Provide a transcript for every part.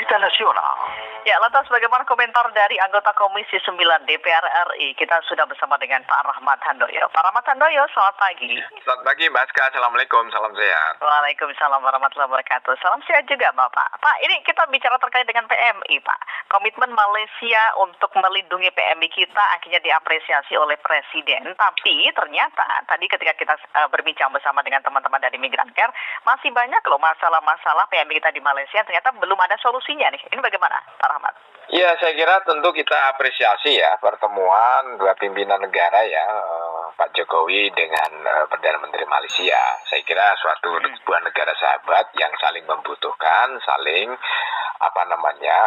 berita nasional. Ya, lantas bagaimana komentar dari anggota Komisi 9 DPR RI? Kita sudah bersama dengan Pak Rahmat Handoyo. Pak Rahmat Handoyo, selamat pagi. Selamat pagi, Mbak Aska. Assalamualaikum, salam sehat. Waalaikumsalam warahmatullahi wabarakatuh. Salam sehat juga, Bapak. Pak, ini kita bicara terkait dengan PMI, Pak. Komitmen Malaysia untuk melindungi PMI kita akhirnya diapresiasi oleh Presiden. Tapi ternyata tadi ketika kita berbincang bersama dengan teman-teman dari Migran Care, masih banyak loh masalah-masalah PMI kita di Malaysia. Ternyata belum ada solusinya nih. Ini bagaimana, Pak Rahmat? Ya, saya kira tentu kita apresiasi ya pertemuan dua pimpinan negara ya, Pak Jokowi dengan Perdana Menteri Malaysia. Saya kira suatu sebuah negara sahabat yang saling membutuhkan, saling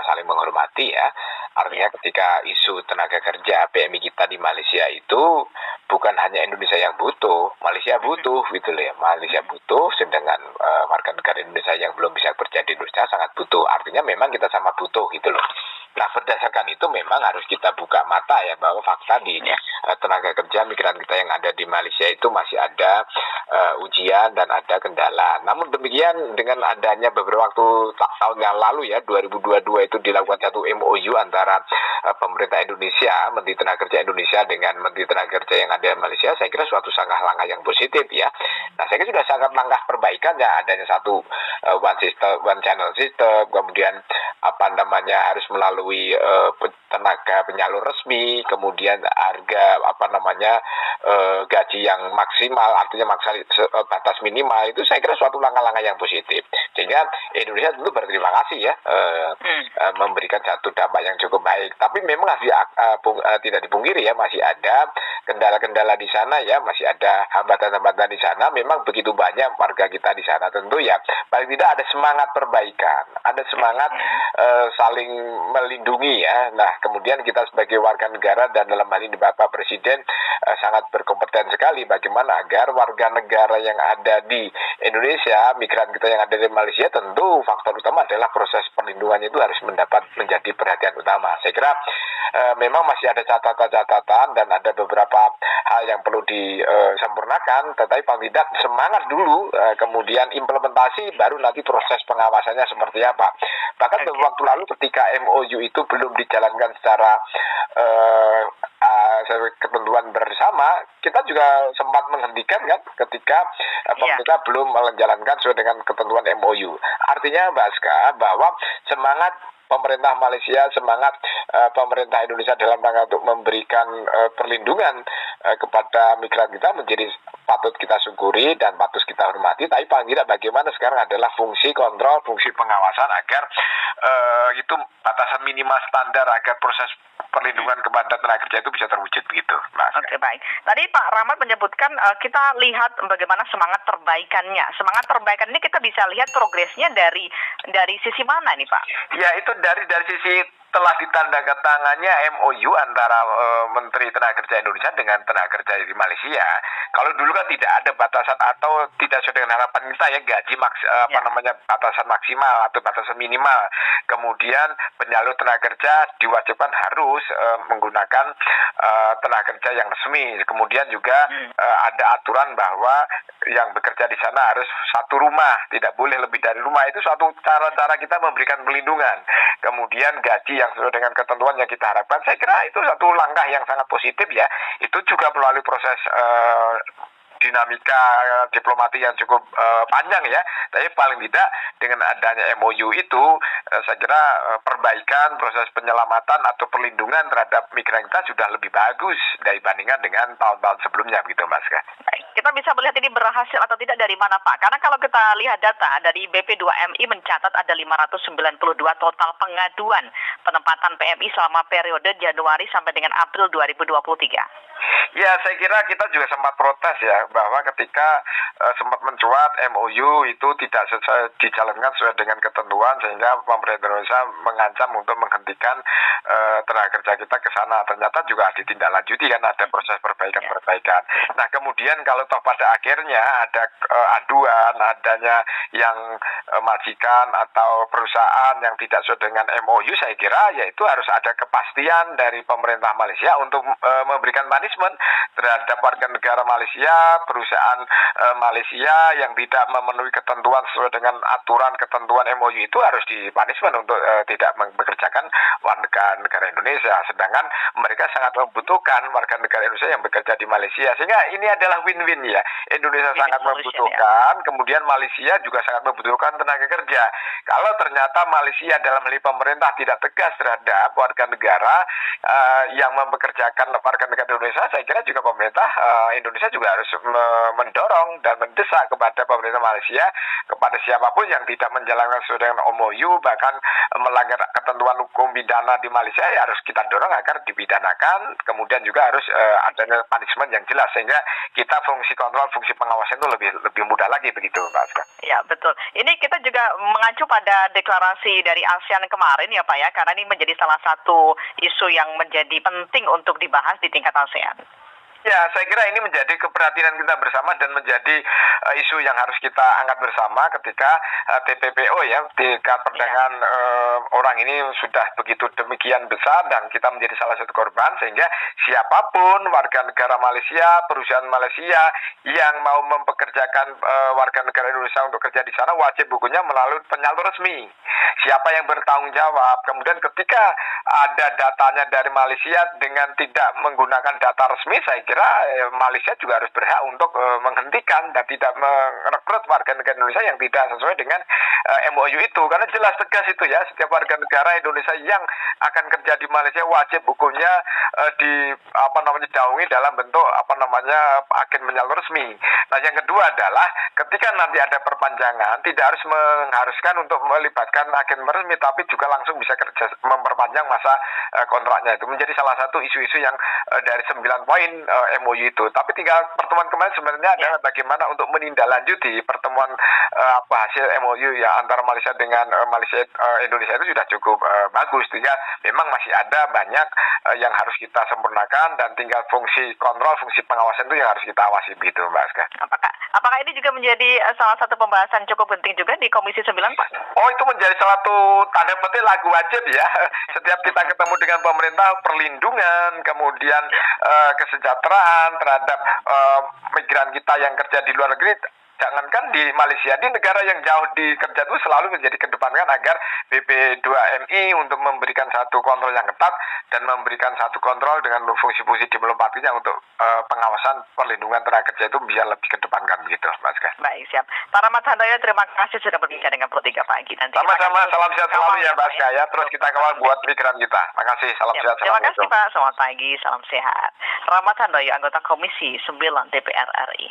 saling menghormati ya. Artinya ketika isu tenaga kerja PMI kita di Malaysia itu bukan hanya Indonesia yang butuh, Malaysia butuh gitu loh ya. Malaysia butuh, sedangkan warga negara Indonesia yang belum bisa kerja di Indonesia sangat butuh. Artinya memang kita sama butuh gitu loh. Nah, berdasarkan itu memang harus kita buka mata ya bahwa fakta di tenaga kerja migran kita yang ada di Malaysia itu masih ada ujian dan ada kendala. Namun demikian dengan adanya beberapa waktu tahun yang lalu ya 2022 itu dilakukan satu MOU antara pemerintah Indonesia, Menteri Tenaga Kerja Indonesia dengan Menteri Tenaga Kerja yang ada di Malaysia, saya kira suatu langkah yang positif ya. Nah, saya kira sudah sangat langkah perbaikan ya, adanya satu one channel system, kemudian harus melalui tenaga penyalur resmi, kemudian harga gaji yang maksimal, artinya batas minimal, itu saya kira suatu langkah-langkah yang positif. Sehingga Indonesia tentu berterima kasih ya memberikan satu dampak yang cukup baik. Tapi memang tidak dipungkiri ya, masih ada kendala-kendala di sana ya, masih ada hambatan-hambatan di sana. Memang begitu banyak warga kita di sana, tentu ya paling tidak ada semangat perbaikan, ada semangat saling melindungi ya. Nah, kemudian kita sebagai warga negara dan dalam hal ini Bapak Presiden sangat berkompeten sekali bagaimana agar warga negara yang ada di Indonesia, migran kita yang ada di Malaysia, tentu faktor utama adalah proses perlindungannya itu harus menjadi perhatian utama. Saya kira memang masih ada catatan-catatan dan ada beberapa hal yang perlu disempurnakan, tetapi paling tidak semangat dulu, kemudian implementasi, baru nanti proses pengawasannya seperti apa. Bahkan beberapa waktu lalu ketika MOU itu belum dijalankan secara ketentuan bersama, kita juga sempat menghentikan kan ketika pemerintah belum menjalankan sesuai dengan ketentuan MOU. Artinya Mbak Aska, bahwa semangat pemerintah Malaysia, semangat pemerintah Indonesia dalam rangka untuk memberikan perlindungan kepada migran kita menjadi patut kita syukuri dan patut kita hormati. Tapi paling tidak bagaimana sekarang adalah fungsi kontrol, fungsi pengawasan agar itu batasan minimal standar agar proses perlindungan kepada tenaga kerja itu bisa terwujud begitu, Mas. Oke, baik. Tadi Pak Rahmat menyebutkan kita lihat bagaimana semangat perbaikannya. Semangat perbaikan ini kita bisa lihat progresnya dari sisi mana nih, Pak? Ya, itu dari sisi telah ditandatangannya MOU antara Menteri Tenaga Kerja Indonesia dengan tenaga kerja di Malaysia. Kalau dulu kan tidak ada batasan atau tidak sesuai dengan harapan kita ya, gaji batasan maksimal atau batasan minimal. Kemudian penyalur tenaga kerja diwajibkan harus menggunakan tenaga kerja yang resmi. Kemudian juga ada aturan bahwa yang bekerja di sana harus satu rumah, tidak boleh lebih dari rumah. Itu suatu cara-cara kita memberikan perlindungan. Kemudian gaji yang sesuai dengan ketentuan yang kita harapkan, saya kira itu satu langkah yang sangat positif ya. Itu juga melalui proses dinamika diplomati yang cukup panjang ya. Tapi paling tidak dengan adanya MOU itu saya kira perbaikan proses penyelamatan atau perlindungan terhadap migran kita sudah lebih bagus dibandingkan dengan tahun-tahun sebelumnya begitu, Mas. Baik. Kita bisa melihat ini berhasil atau tidak dari mana, Pak? Karena kalau kita lihat data dari BP2MI mencatat ada 592 total pengaduan penempatan PMI selama periode Januari sampai dengan April 2023. Ya, saya kira kita juga sempat protes ya, bahwa ketika sempat mencuat MOU itu tidak dijalankan sesuai dengan ketentuan, sehingga pemerintah Indonesia mengancam untuk menghentikan tenaga kerja kita ke sana. Ternyata juga ditindaklanjuti kan, ada proses perbaikan-perbaikan. Nah, kemudian kalau toh pada akhirnya ada aduan, adanya yang majikan atau perusahaan yang tidak sesuai dengan MOU, saya kira yaitu harus ada kepastian dari pemerintah Malaysia untuk memberikan punishment terhadap warga negara Malaysia, perusahaan Malaysia yang tidak memenuhi ketentuan sesuai dengan aturan ketentuan MOU itu harus di punishment untuk tidak bekerjakan warga negara Indonesia. Sedangkan mereka sangat membutuhkan warga negara Indonesia yang bekerja di Malaysia. Sehingga ini adalah win-win ya. Indonesia sangat membutuhkan, kemudian Malaysia juga sangat membutuhkan tenaga kerja. Kalau ternyata Malaysia dalam hal pemerintah tidak tegas terhadap warga negara yang mempekerjakan warga negara Indonesia, saya kira juga pemerintah Indonesia juga harus mendorong dan mendesak kepada pemerintah Malaysia, kepada siapapun yang tidak menjalankan sesuai dengan MOU, bahkan melanggar ketentuan hukum pidana di Malaysia, ya harus kita dorong agar dipidanakan, kemudian juga harus adanya punishment yang jelas, sehingga kita fungsi kontrol, fungsi pengawasan itu lebih mudah lagi begitu, Pak Aska. Ya, betul. Ini kita juga mengacu pada deklarasi dari ASEAN kemarin ya Pak ya, karena ini menjadi salah satu isu yang menjadi penting untuk dibahas di tingkat ASEAN. Ya, saya kira ini menjadi keperhatian kita bersama dan menjadi isu yang harus kita angkat bersama ketika TPPO ya, tingkat perdagangan orang ini sudah begitu demikian besar dan kita menjadi salah satu korban, sehingga siapapun warga negara Malaysia, perusahaan Malaysia yang mau mempekerjakan warga negara Indonesia untuk kerja di sana wajib hukumnya melalui penyalur resmi. Siapa yang bertanggung jawab? Kemudian ketika ada datanya dari Malaysia dengan tidak menggunakan data resmi, saya kira Malaysia juga harus berhak untuk menghentikan dan tidak merekrut warga negara Indonesia yang tidak sesuai dengan MOU itu, karena jelas tegas itu ya, setiap warga negara Indonesia yang akan kerja di Malaysia wajib hukumnya didahului dalam bentuk agen menyalur resmi. Nah, yang kedua adalah ketika nanti ada perpanjangan, tidak harus mengharuskan untuk melibatkan agen resmi, tapi juga langsung bisa kerja memperpanjang masa kontraknya. Itu menjadi salah satu isu-isu yang dari 9 poin MOU itu. Tapi tinggal pertemuan kemarin sebenarnya adalah bagaimana untuk menindaklanjuti pertemuan hasil MOU ya antara Malaysia dengan Indonesia itu sudah cukup bagus. Sehingga memang masih ada banyak yang harus kita sempurnakan dan tinggal fungsi kontrol, fungsi pengawasan itu yang harus kita awasi begitu, Mbak Aska. Apakah ini juga menjadi salah satu pembahasan cukup penting juga di Komisi 9, Pak? Oh, itu menjadi salah satu tanda petik lagu wajib ya. Setiap kita ketemu dengan pemerintah, perlindungan, kemudian kesejahteraan terhadap migran kita yang kerja di luar negeri. Jangankan di Malaysia, di negara yang jauh di kerja itu selalu menjadi kedepankan agar BP2MI untuk memberikan satu kontrol yang ketat dan memberikan satu kontrol dengan fungsi-fungsi diplomatinya untuk pengawasan perlindungan tenaga kerja itu bisa lebih kedepankan begitu, Mas Aska. Baik, siap. Pak Rahmat Handoyo, terima kasih sudah berbincang dengan Pro 3 pagi. Sama-sama, salam sehat selalu ya, Mas Aska ya. Terus kita kawal buat migran kita. Makasih, salam sehat selalu. Terima kasih Pak, selamat pagi, salam sehat. Rahmat Handoyo, anggota Komisi 9 DPR RI.